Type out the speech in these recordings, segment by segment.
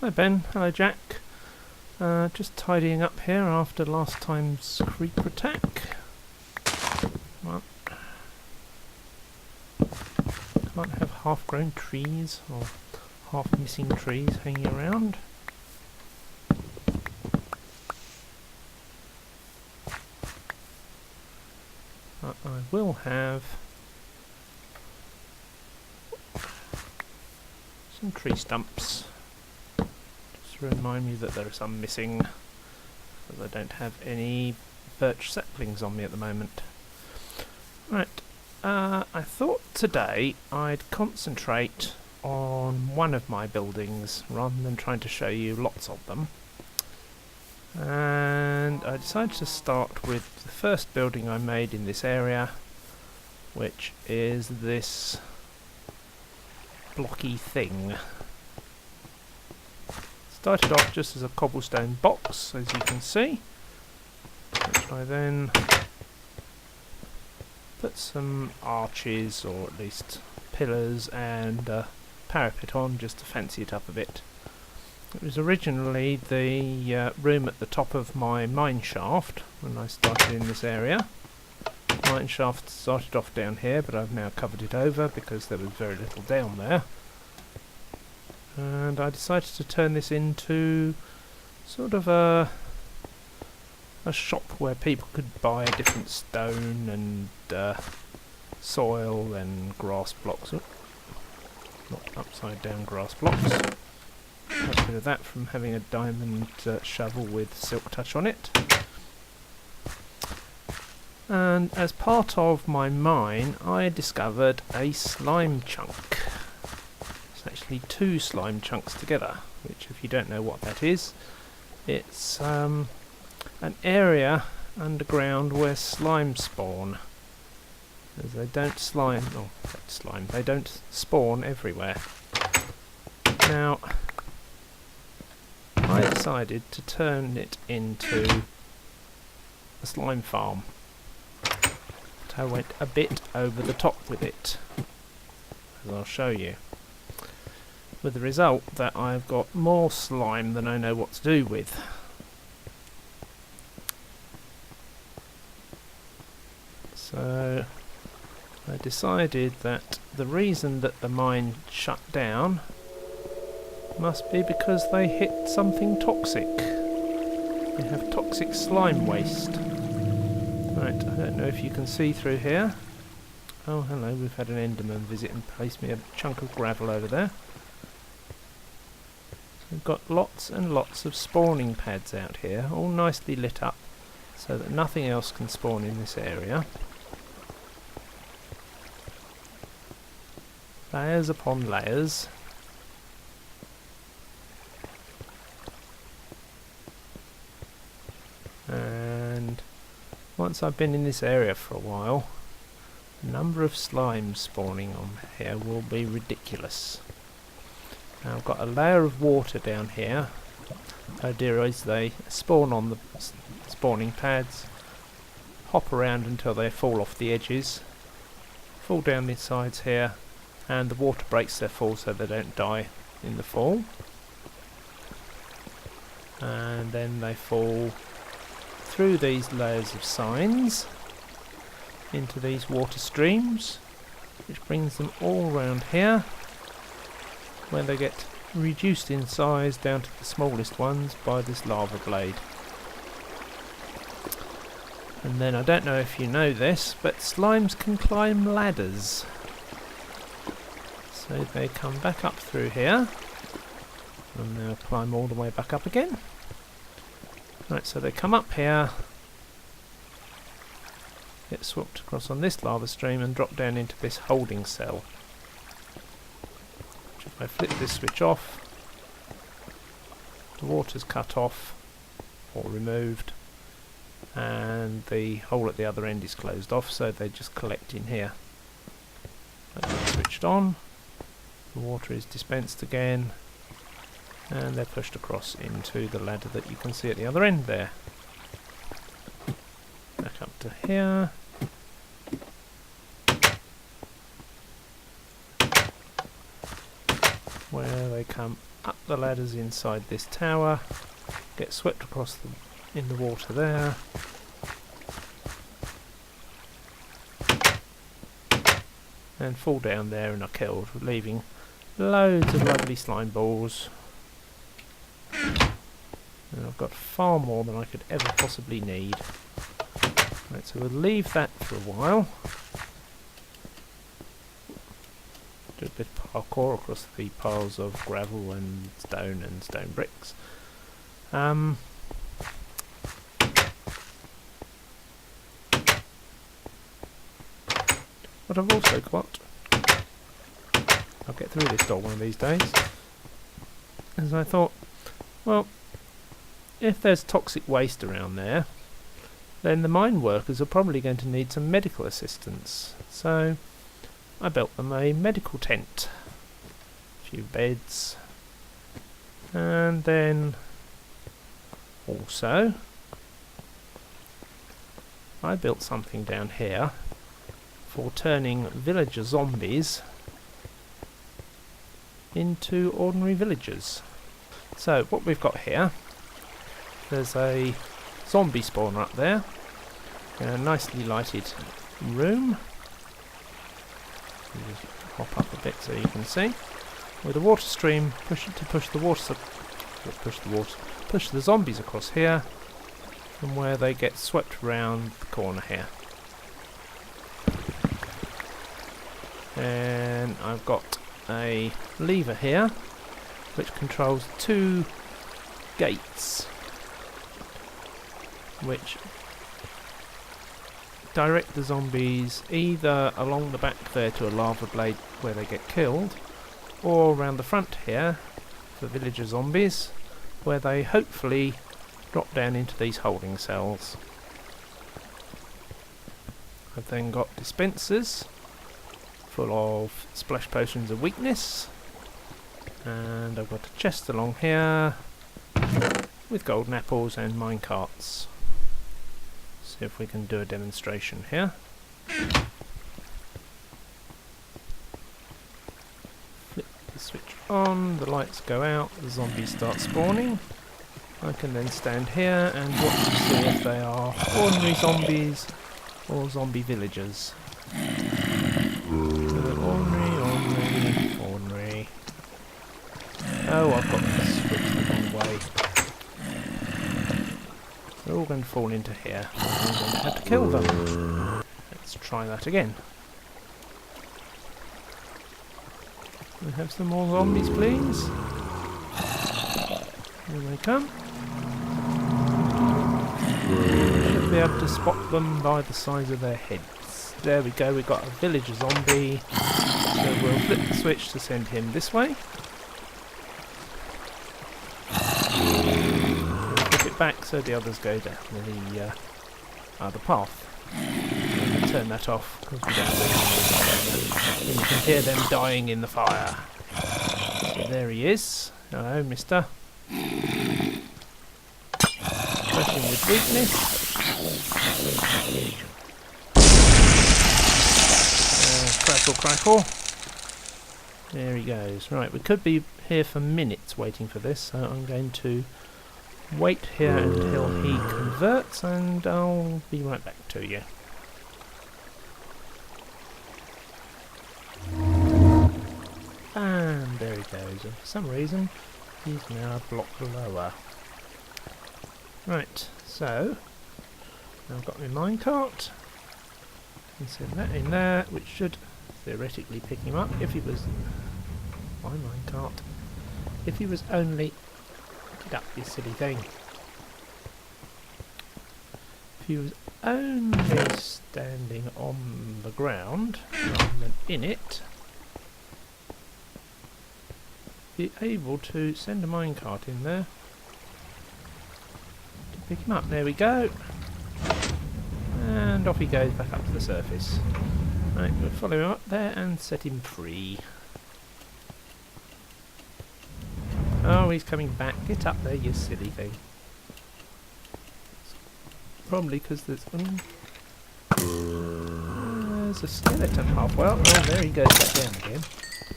Hi Ben, hello Jack. Just tidying up here after last time's creeper attack. Well, can't have half-grown trees or half-missing trees hanging around. But I will have some tree stumps. Just to remind me that there are some missing, because I don't have any birch saplings on me at the moment. Right, I thought today I'd concentrate on one of my buildings rather than trying to show you lots of them. And I decided to start with the first building I made in this area, which is this blocky thing. Started off just as a cobblestone box, as you can see, which I then put some arches, or at least pillars, and a parapet on just to fancy it up a bit. It was originally the room at the top of my mine shaft when I started in this area. Mine shaft started off down here, but I've now covered it over because there was very little down there. And I decided to turn this into sort of a shop where people could buy different stone and soil and grass blocks. Oh, not upside down grass blocks. Got rid of that from having a diamond shovel with silk touch on it. And as part of my mine, I discovered a slime chunk. It's actually two slime chunks together, which, if you don't know what that is, it's an area underground where slime spawn. As they don't they don't spawn everywhere. Now, I decided to turn it into a slime farm. But I went a bit over the top with it, as I'll show you. With the result that I've got more slime than I know what to do with. So I decided that the reason that the mine shut down must be because they hit something toxic. They have toxic slime waste. Right, I don't know if you can see through here. Oh, hello, we've had an Enderman visit and placed me a chunk of gravel over there. So we've got lots and lots of spawning pads out here, all nicely lit up so that nothing else can spawn in this area. Layers upon layers. And once I've been in this area for a while, the number of slimes spawning on here will be ridiculous. Now I've got a layer of water down here. The idea is they spawn on the spawning pads, hop around until they fall off the edges, fall down the sides here, and the water breaks their fall so they don't die in the fall. And then they fall through these layers of signs into these water streams, which brings them all around here, where they get reduced in size down to the smallest ones by this lava blade. And then, I don't know if you know this, but slimes can climb ladders. So they come back up through here, and they'll climb all the way back up again. Right, so they come up here, get swapped across on this lava stream and drop down into this holding cell. Which, if I flip this switch off, the water's cut off or removed, and the hole at the other end is closed off, so they just collect in here. That's switched on, the water is dispensed again, and they're pushed across into the ladder that you can see at the other end there. Back up to here. Where they come up the ladders inside this tower, get swept across in the water there, and fall down there and are killed, leaving loads of lovely slime balls. And I've got far more than I could ever possibly need. Right, so we'll leave that for a while. Do a bit of parkour across the piles of gravel and stone bricks. What I've also got, I'll get through this door one of these days, as I thought, well, if there's toxic waste around there, then the mine workers are probably going to need some medical assistance. So I built them a medical tent, a few beds, and then also I built something down here for turning villager zombies into ordinary villagers. So what we've got here, there's a zombie spawner up there in a nicely lighted room. You just hop up a bit so you can see. With a water stream, push the zombies across here, from where they get swept round the corner here. And I've got a lever here which controls two gates which direct the zombies either along the back there to a lava blade where they get killed, or around the front here for villager zombies where they hopefully drop down into these holding cells. I've then got dispensers full of splash potions of weakness, and I've got a chest along here with golden apples and minecarts. See if we can do a demonstration here. Flip the switch on, the lights go out, the zombies start spawning. I can then stand here and watch to see if they are ordinary zombies or zombie villagers. Ordinary. Oh, I've got to switch the wrong way. They're all going to fall into here. I'm going to have to kill them. Let's try that again. Can we have some more zombies, please? Here they come. Should be able to spot them by the size of their heads. There we go, we've got a villager zombie. So we'll flip the switch to send him this way. Flip it back so the others go down the other path. We'll turn that off because we don't really. You can hear them dying in the fire. So there he is. Hello, mister. Crushing with weakness. Crackle. There he goes. Right, we could be here for minutes waiting for this, so I'm going to wait here until he converts and I'll be right back to you. And there he goes. And for some reason, he's now a block lower. Right, so I've got my minecart. And send that in there, which should theoretically pick him up if he was my minecart. If he was only get up, you silly thing. If he was only standing on the ground rather than in it, be able to send a minecart in there to pick him up. There we go. And off he goes back up to the surface. Right, we'll follow him up there and set him free. Oh, he's coming back. Get up there, you silly thing. Probably because there's a skeleton halfway up. Oh, there he goes back down again.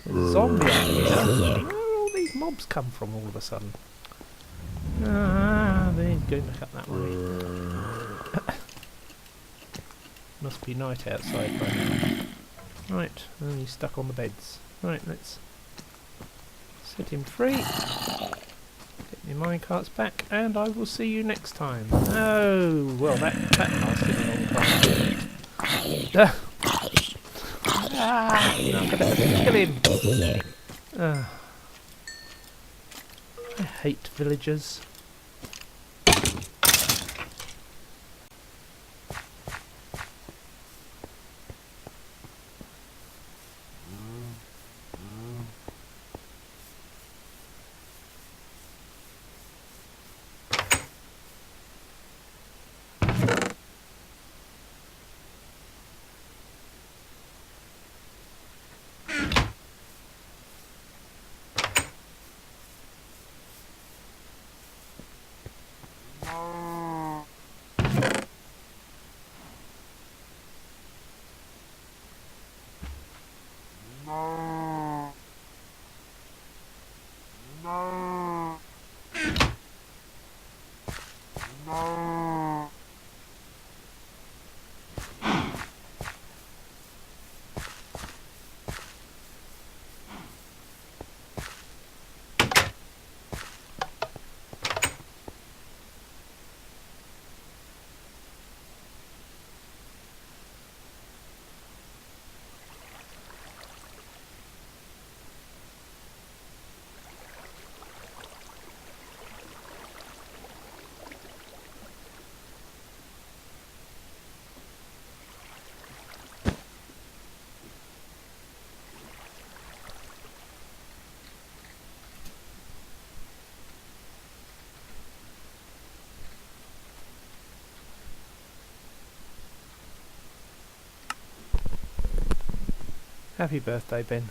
There's a zombie up here. Where are all these mobs come from all of a sudden? Ah, they're going back up that way. Must be night outside by now. Right, and he's stuck on the beds. Right, let's set him free. Get my minecarts back, and I will see you next time. Oh, well, that lasted a long time. No, I'm gonna have to kill him. I hate villagers. Happy birthday, Ben.